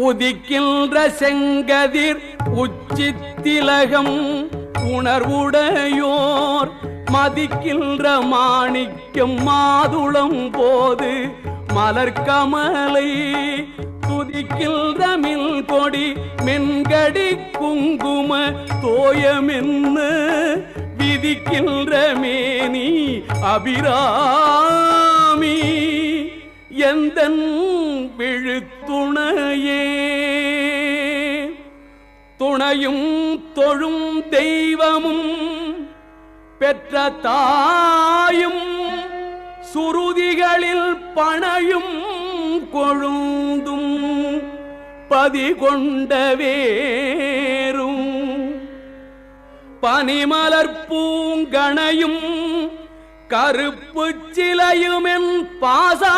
உதிக்கின்ற செங்கதிர் உச்சித்திலகம் உணர்வுடையோர் மதிக்கின்ற மாணிக்கம் மாதுளம் போது மலர்கமலை துதிக்கின்ற மில் கொடி மென்கடி குங்கும தோயமென்ன விதிக்கின்ற மேனி அபிராமி எந்தன் விழுத்துணையே துணையும் தொழும் தெய்வமும் பெற்ற தாயும் சுருதிகளில் பணையும் கொழுந்தும் பதிகொண்ட வேரும் பனிமலர் பூங்கணையும் கருப்பு சிலையுமென் பாசாங்குசமும்